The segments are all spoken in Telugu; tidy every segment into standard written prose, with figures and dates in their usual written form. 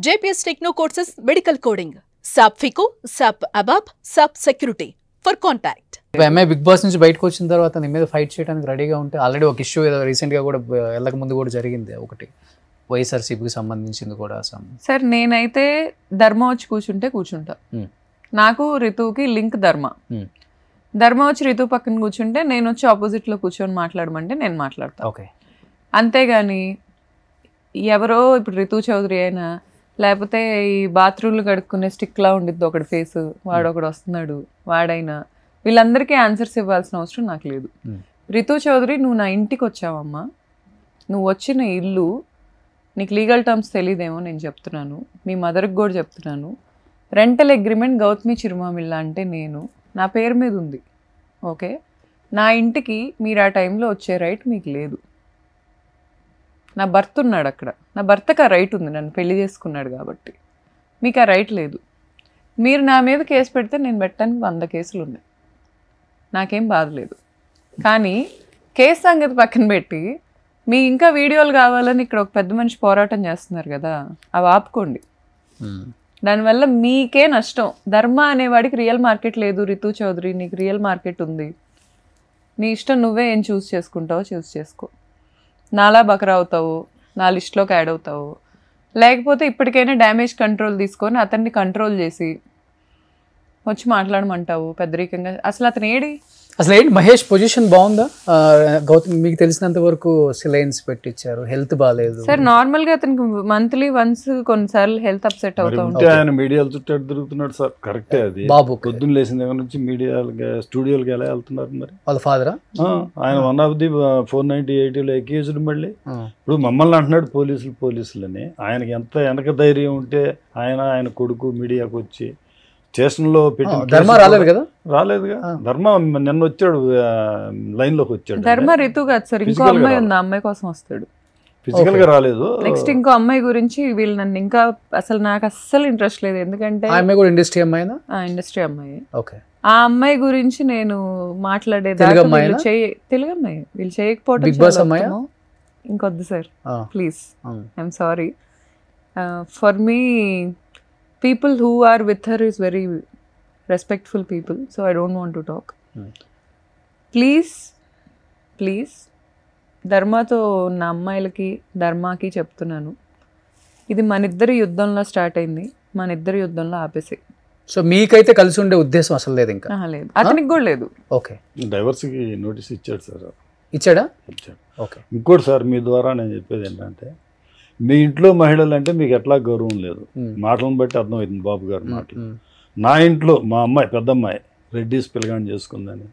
JPS Techno Courses Medical Coding, SAP FICO, SAP ABAP, SAP Security. For contact. ఎంఐ బిగ్ బాస్ నుంచి బయటకు వచ్చిన తర్వాత నీ మీద ఫైట్ చేయడానికి రెడీగా ఉంటే ఆల్రెడీ ఒక ఇష్యూ ఏదో రీసెంట్గా కూడా వెళ్ళక ముందు కూడా జరిగింది ఒకటి వైఎస్ఆర్సీపీకి సంబంధించింది కూడా. సార్ నేనైతే ధర్మ వచ్చి కూర్చుంటా. నాకు రితుకి లింక్ ధర్మ వచ్చి రితు పక్కన కూర్చుంటే నేను వచ్చి ఆపోజిట్లో కూర్చొని మాట్లాడమంటే నేను మాట్లాడతాను. ఓకే, అంతేగాని ఎవరో ఇప్పుడు రితు చౌదరి అయినా లేకపోతే ఈ బాత్రూమ్లు కడుక్కునే స్టిక్లా ఉండిద్ది ఒకటి ఫేస్, వాడొకడు వస్తున్నాడు వాడైనా, వీళ్ళందరికీ ఆన్సర్స్ ఇవ్వాల్సిన అవసరం నాకు లేదు. రితు చౌదరి, నువ్వు నా ఇంటికి వచ్చావమ్మా, నువ్వు వచ్చిన ఇల్లు నీకు లీగల్ టర్మ్స్ తెలియదేమో నేను చెప్తున్నాను, మీ మదర్కి కూడా చెప్తున్నాను. రెంటల్ అగ్రిమెంట్ గౌతమి చిరుమామిళ్ళ అంటే నేను, నా పేరు మీద ఉంది. ఓకే, నా ఇంటికి మీరు ఆ టైంలో వచ్చే రైట్ మీకు లేదు. నా భర్త ఉన్నాడు అక్కడ, నా భర్తకు ఆ రైట్ ఉంది, నన్ను పెళ్లి చేసుకున్నాడు కాబట్టి. మీకు ఆ రైట్ లేదు. మీరు నా మీద కేసు పెడితే నేను పెట్టడానికి 100 కేసులు ఉన్నాయి, నాకేం బాధ లేదు. కానీ కేసు సంగతి పక్కన పెట్టి మీ ఇంకా వీడియోలు కావాలని ఇక్కడ ఒక పెద్ద మనిషి పోరాటం చేస్తున్నారు కదా, అవి ఆపుకోండి. దానివల్ల మీకే నష్టం. ధర్మ అనేవాడికి రియల్ మార్కెట్ లేదు. రితు చౌదరి, నీకు రియల్ మార్కెట్ ఉంది. నీ ఇష్టం, నువ్వే ఏం చూస్ చేసుకుంటావో చూస్ చేసుకో. నాలా బకరా అవుతావు, నా లిస్ట్లోకి యాడ్ అవుతావు, లేకపోతే ఇప్పటికైనా డ్యామేజ్ కంట్రోల్ తీసుకొని అతన్ని కంట్రోల్ చేసి వచ్చి మాట్లాడమంటావు పెద్దరికంగా. అసలు అతను అసలు ఏంటి మహేష్ పొజిషన్ బాగుందా? గౌతమ్ మీకు తెలిసినంత వరకు సిలైన్స్ పెట్టించారు, హెల్త్ బాగాలేదు సార్. నార్మల్ గా అతనికి మంత్లీ వన్స్ కొన్నిసార్లు హెల్త్ అప్సెట్ అవుతా ఉంటుంది. ఆయన మీడియాల చుట్టూ తిరుగుతున్నాడు సార్. కరెక్టే అది. బాబు పొద్దున్న లేచిన దగ్గర నుంచి మీడియాలకి స్టూడియోలకి ఎలా వెళ్తున్నారు మరి? వాళ్ళ ఫాదరా? ఆయన 1 ఆఫ్ ది 498లో ఎక్యూజ్డ్. మళ్ళీ ఇప్పుడు మమ్మల్ని అంటున్నాడు పోలీసులు అని. ఆయనకి ఎంత వెనక ధైర్యం ఉంటే ఆయన కొడుకు మీడియాకు వచ్చి స్టేషన్లో పెట్టి ధర్మ రాలేదు కదా? రాలేదుగా. ధర్మ నిన్న వచ్చాడు, లైన్ లోకి వచ్చాడు. ధర్మ రితు కాదు సార్, ఇంకో అమ్మాయి ఉంది, అమ్మాయి కోసం వస్తాడు. ఫిజికల్ గా రాలేదు. నెక్స్ట్ ఇంకో అమ్మాయి గురించి వీళ్ళు నన్ను ఇంకా అసలు నాకు అస్సలు ఇంట్రెస్ట్ లేదు. ఎందుకంటే ఇండస్ట్రీ అమ్మాయి. ఇండస్ట్రీ అమ్మాయి. ఓకే, ఆ అమ్మాయి గురించి నేను మాట్లాడేది తెలుగు అమ్మాయి. వీళ్ళు చేయకపోవడం ఇంకొద్దు sir, please. I'm sorry. For me, people who are with her is very respectful people, so I don't want to talk. Please ధర్మతో ఉన్న అమ్మాయిలకి, ధర్మకి చెప్తున్నాను, ఇది మనిద్దరి యుద్ధంలో స్టార్ట్ అయింది, మనిద్దరి యుద్ధంలో ఆపేసి. సో మీకైతే కలిసి ఉండే ఉద్దేశం అసలు లేదు? ఇంకా లేదు, అతనికి కూడా లేదు. ఓకే, డైవర్స్ కి నోటీస్ ఇచ్చాడు సార్. ఇచ్చాడా? ఓకే. ఇంకోటి సార్, మీ ద్వారా నేను చెప్పేది ఏంటంటే, మీ ఇంట్లో మహిళలు అంటే మీకు ఎట్లా గౌరవం లేదు. మాటలను బట్టి అర్థమవుతుంది బాబు గారు మాటలు. నా ఇంట్లో మా అమ్మాయి, పెద్ద అమ్మాయి రెడ్డిస్ పిల్లగాని చేసుకుందని,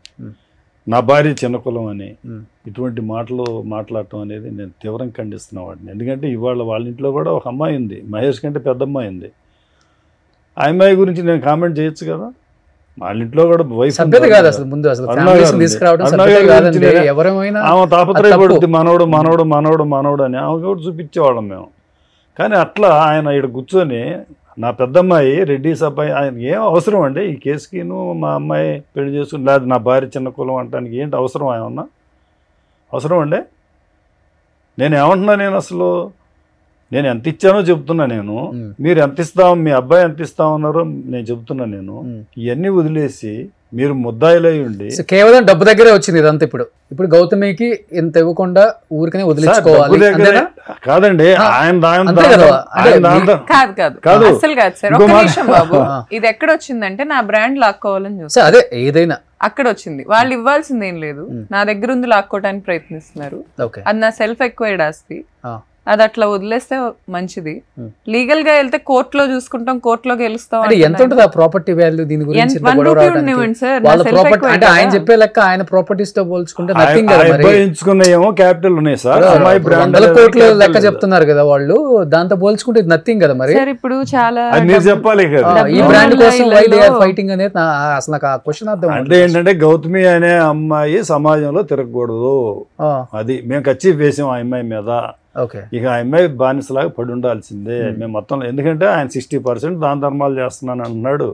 నా భార్య చిన్న కులం అని, ఇటువంటి మాటలు మాట్లాడటం అనేది నేను తీవ్రంగా ఖండిస్తున్నా వాడిని. ఎందుకంటే ఇవాళ వాళ్ళ ఇంట్లో కూడా ఒక అమ్మాయి ఉంది, మహేష్ కంటే పెద్ద అమ్మాయి ఉంది. ఆ అమ్మాయి గురించి నేను కామెంట్ చేయొచ్చు కదా. వాళ్ళ ఇంట్లో కూడా వైఫ్ ఆమె తాపత్రయపడుతుంది, మనోడు అని ఆమె కూడా చూపించేవాళ్ళం మేము. కానీ అట్లా ఆయన ఇక్కడ కూర్చొని, నా పెద్దమ్మాయి రెడ్డిస్ అబ్బాయి, ఆయన ఏం అవసరం అండి ఈ కేసుకి? మా అమ్మాయి పెళ్లి చేసుకుని, లేదు నా భార్య చిన్న కులం అంటానికి ఏంటి అవసరం? ఏమన్నా అవసరం అండి? నేను ఏమంటున్నా, నేను ఎంత ఇచ్చానో చెప్తున్నా. నేను మీరు ఎంత ఇస్తాం, మీ అబ్బాయి ఎంత ఇస్తామన్నారో నేను చెప్తున్నా. నేను ఇవన్నీ వదిలేసి మీరు ముద్దాయిలై ఉండి కేవలం డబ్బు దగ్గరే వచ్చింది ఇదంతా. ఇప్పుడు గౌతమికి ఇంత ఇవ్వకుండా ఊరికనే వదిలేసుకోవాలి కాదండి. కాదు అసలు కాదు సార్. ఒక్క నిమిషం బాబు, ఇది ఎక్కడ వచ్చిందంటే నా బ్రాండ్ లాక్కోవాలని చూస్తే అదే ఏదైనా అక్కడ వచ్చింది. వాళ్ళు ఇవ్వాల్సింది ఏం లేదు, నా దగ్గర ఉంది, లాక్కోవడానికి ప్రయత్నిస్తున్నారు. అది నా సెల్ఫ్ ఎక్వైర్డ్ ఆస్తి, అది అట్లా వదిలేస్తే మంచిది. లీగల్ గా వెళ్తే కోర్టులో చూసుకుంటాం, కోర్టులో గెలుస్తాం. ఎంత ఉంటుంది ఆ ప్రాపర్టీ వాల్యూ? దీని గురించి ఆయన చెప్పే లెక్క ఆయన ప్రాపర్టీస్ తో పోల్చుకుంటే ఎంచుకున్నాయేమో క్యాపిటల్ ఉన్నాయి సార్, కోట్లు లెక్క చెప్తున్నారు కదా వాళ్ళు, దాంతో పోల్చుకుంటే నథింగ్ కదా. మరి ఇప్పుడు చాలా మీరు చెప్పాలి కదా ఈ బ్రాండ్ కోసం ఫైటింగ్ అనేది. అసలు నాకు ఆ క్వశ్చన్ అర్థం అంటే ఏంటంటే, గౌతమి అనే అమ్మాయి సమాజంలో తిరగకూడదు, అది మేము ఖర్చు వేసాం ఆ అమ్మాయి మీద. ఇక ఆ అమ్మాయి బానిసలాగా పడి ఉండాల్సిందే మేము మొత్తం. ఎందుకంటే ఆయన 60% దాన ధర్మాలు చేస్తున్నాను అంటున్నాడు,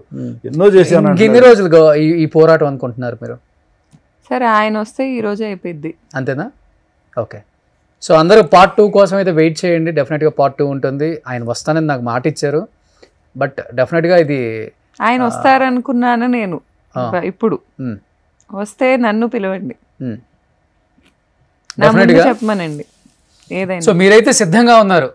ఎన్నో చేశాను. ఎన్ని రోజులుగా ఈ పోరాటం అనుకుంటున్నారు మీరు? సరే, ఆయన వస్తే ఈ రోజే అయిపోయింది, అంతేనా? ఓకే. సో అందరూ పార్ట్ 2 కోసం అయితే వెయిట్ చేయండి. డెఫినెట్గా పార్ట్ 2 ఉంటుంది. ఆయన వస్తానని నాకు మాట ఇచ్చారు. బట్ డెఫినెట్గా ఇది ఆయన వస్తారనుకున్నాను నేను. ఇప్పుడు వస్తే నన్ను పిలవండి, నా ముందు చెప్పమనండి ఏదైనా. సో మీరైతే సిద్ధంగా ఉన్నారు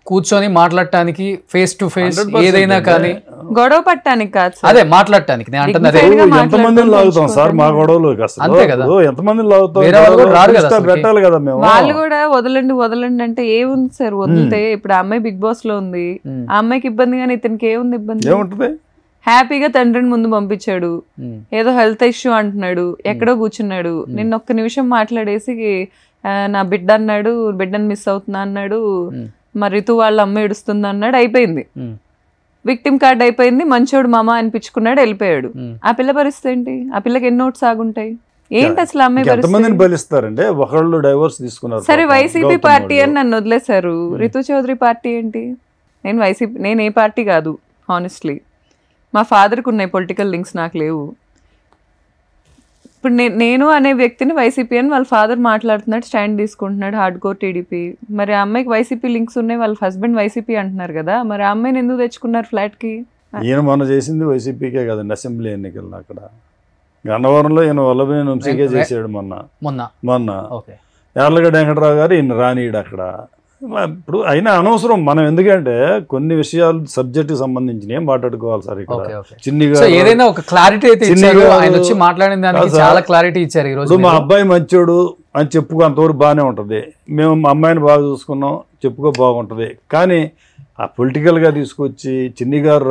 కూర్చొని మాట్లాడటానికి, ఫేస్ టు ఫేస్ ఏదైనా కానీ, గొడవ పట్టడానికి కాదు, అదే మాట్లాడటానికి. నేను అంటున్నది ఎంతమందిని లాగుతాం సార్ మా గొడవలు, అంతే కదా, ఎంతమందిని లాగుతాం, పెట్టాలి కదా మేము. వాళ్ళు కూడా వదలండి వదలండి అంటే ఏముంది సార్ వదిలితే. ఇప్పుడు ఆ అమ్మాయి బిగ్ బాస్ లో ఉంది, ఆ అమ్మాయికి ఇబ్బంది కానీ ఇతనికి ఏముంది ఇబ్బంది? ఏముంటది? హ్యాపీగా తండ్రిని ముందు పంపించాడు, ఏదో హెల్త్ ఇష్యూ అంటున్నాడు, ఎక్కడో కూర్చున్నాడు, నిన్న ఒక్క నిమిషం మాట్లాడేసి నా బిడ్డ అన్నాడు, బిడ్డను మిస్ అవుతున్నా అన్నాడు, మరి రితు వాళ్ళ అమ్మ ఏడుస్తుంది అన్నాడు, అయిపోయింది. విక్టిమ్ కార్డ్ అయిపోయింది, మంచోడు మామ అనిపించుకున్నాడు, వెళ్ళిపోయాడు. ఆ పిల్ల పరిస్థితి ఏంటి? ఆ పిల్లకి ఎన్ని నోట్స్ ఆగుంటాయి ఏంటి అసలు? అమ్మాయి బలిస్తారంటే ఒకళ్ళు డైవోర్స్ తీసుకున్నారు. సరే వైసీపీ పార్టీ అని నన్ను వదిలేశారు, రితు చౌదరి పార్టీ ఏంటి? నేను వైసీపీ, నేను ఏ పార్టీ కాదు హానెస్ట్లీ. మా ఫాదర్కి ఉన్నాయి పొలిటికల్ లింక్స్, నాకు లేవు. ఇప్పుడు నేను అనే వ్యక్తిని వైసీపీ అని వాళ్ళ ఫాదర్ మాట్లాడుతున్నాడు, స్టాండ్ తీసుకుంటున్నాడు, హార్డ్ కోర్ టీడీపీ. మరి ఆ అమ్మాయికి వైసీపీ లింక్స్ ఉన్నాయి, వాళ్ళ హస్బెండ్ వైసీపీ అంటున్నారు కదా, మరి ఆ అమ్మాయిని ఎందుకు తెచ్చుకున్నారు ఫ్లాట్కి? ఈయన మొన్న చేసింది వైసీపీకే కదండి అసెంబ్లీ ఎన్నికల్లో. అక్కడ గన్నవరంలో ఈయన వల్లభనేని వంశీకే చేసాడు మొన్న. యార్లగడ్డ వెంకటరావు గారు ఈయన రానీయుడు అక్కడ. ఇప్పుడు అయినా అనవసరం మనం, ఎందుకంటే కొన్ని విషయాలు సబ్జెక్ట్ సంబంధించి మాట్లాడుకోవాలి సార్. ఇక్కడ చిన్నిగా ఏదైనా ఒక క్లారిటీ అయితే ఇచ్చారు, ఆయన వచ్చి మాట్లాడిన దానికి చాలా క్లారిటీ ఇచ్చారు. ఈ రోజు మా అబ్బాయి మంచోడు అని చెప్పుకో, అంతవరకు బాగానే ఉంటుంది. మేము మా అమ్మాయిని బాగా చూసుకున్నాం చెప్పుకో బాగుంటుంది. కానీ ఆ పొలిటికల్గా తీసుకొచ్చి చిన్ని గారు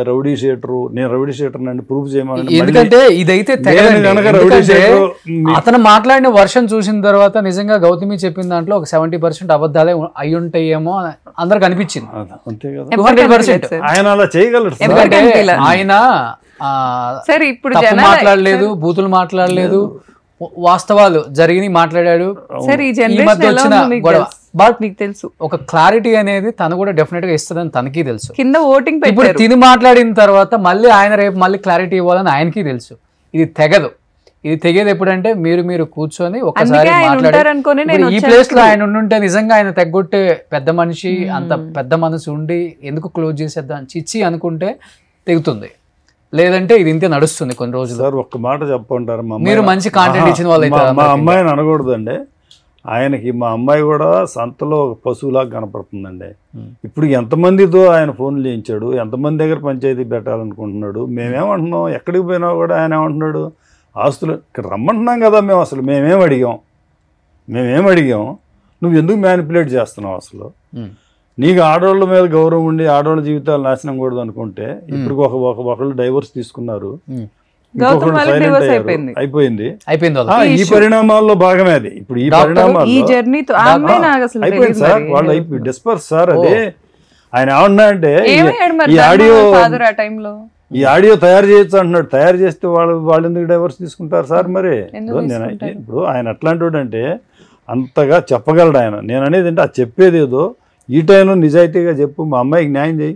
రౌడీ షీటరు, నేను రౌడీ షీటర్ అని ప్రూఫ్ చేయమని. ఎందుకంటే ఇదైతే అతను మాట్లాడిన వర్షన్ చూసిన తర్వాత నిజంగా గౌతమి చెప్పిన దాంట్లో ఒక 70% అబద్ధాలే అయి ఉంటాయేమో అందరికి అనిపించింది. అంతే కదా, 200%. ఆయన అలా చేయగలరు. ఆయన మాట్లాడలేదు, బూతులు మాట్లాడలేదు, వాస్తవాలు జరిగి మాట్లాడాడు. ఈ మధ్య వచ్చిన గొడవ, బట్ మీకు తెలుసు ఒక క్లారిటీ అనేది తను కూడా డెఫినెట్ గా ఇస్తుందని తనకి తెలుసు. కింద ఓటింగ్ ఇప్పుడు తిని మాట్లాడిన తర్వాత మళ్ళీ ఆయన రేపు మళ్ళీ క్లారిటీ ఇవ్వాలని ఆయనకి తెలుసు. ఇది తెగదు. ఇది తెగేది ఎప్పుడంటే మీరు కూర్చొని ఒకసారి మాట్లాడారు. ఈ ప్లేస్ లో ఆయన ఉండుంటే నిజంగా ఆయన తెగొట్టే పెద్ద మనిషి, అంత పెద్ద మనసు ఉండి ఎందుకు క్లోజ్ చేసేద్దాం చిచ్చి అనుకుంటే తెగుతుంది. లేదంటే ఇది ఇంతే నడుస్తుంది కొన్ని రోజులు. సార్ ఒక్క మాట చెప్పంటారు, మీరు మంచి కాంటెంట్ ఇచ్చిన వాళ్ళు. మా అమ్మాయిని అనకూడదండి, ఆయనకి మా అమ్మాయి కూడా సంతలో ఒక పశువులాగా కనపడుతుందండి. ఇప్పుడు ఎంతమందితో ఆయన ఫోన్లు చేయించాడు, ఎంతమంది దగ్గర పంచాయతీ పెట్టాలనుకుంటున్నాడు. మేమేమంటున్నాం, ఎక్కడికి పోయినా కూడా ఆయన ఏమంటున్నాడు, ఆస్తులు ఇక్కడ రమ్మంటున్నాం కదా మేము. అసలు మేమేం అడిగాం, నువ్వు ఎందుకు మ్యానిపులేట్ చేస్తున్నావు? అసలు నీకు ఆడవాళ్ళ మీద గౌరవం ఉండి ఆడవాళ్ళ జీవితాలు నాశనం కూడదు అనుకుంటే ఇప్పుడు ఒకళ్ళు డైవోర్స్ తీసుకున్నారు, అయిపోయింది. ఈ పరిణామాల్లో భాగమే అది. ఇప్పుడు ఈ పరిణామాల్లో అయిపోయింది సార్, వాళ్ళు అయిపోయి డిస్పర్స్ సార్. అది ఆయన ఏమన్నా అంటే ఈ ఆడియో తయారు చేయొచ్చు అంటున్నాడు. తయారు చేస్తే వాళ్ళు ఎందుకు డైవర్స్ తీసుకుంటారు సార్? మరి ఇప్పుడు ఆయన ఎట్లాంటి వాడు అంటే అంతగా చెప్పగలడు ఆయన. నేను అనేది అంటే అది చెప్పేది ఏదో ఈ టైంలో నిజాయితీగా చెప్పు, మా అమ్మాయికి న్యాయం చేయి.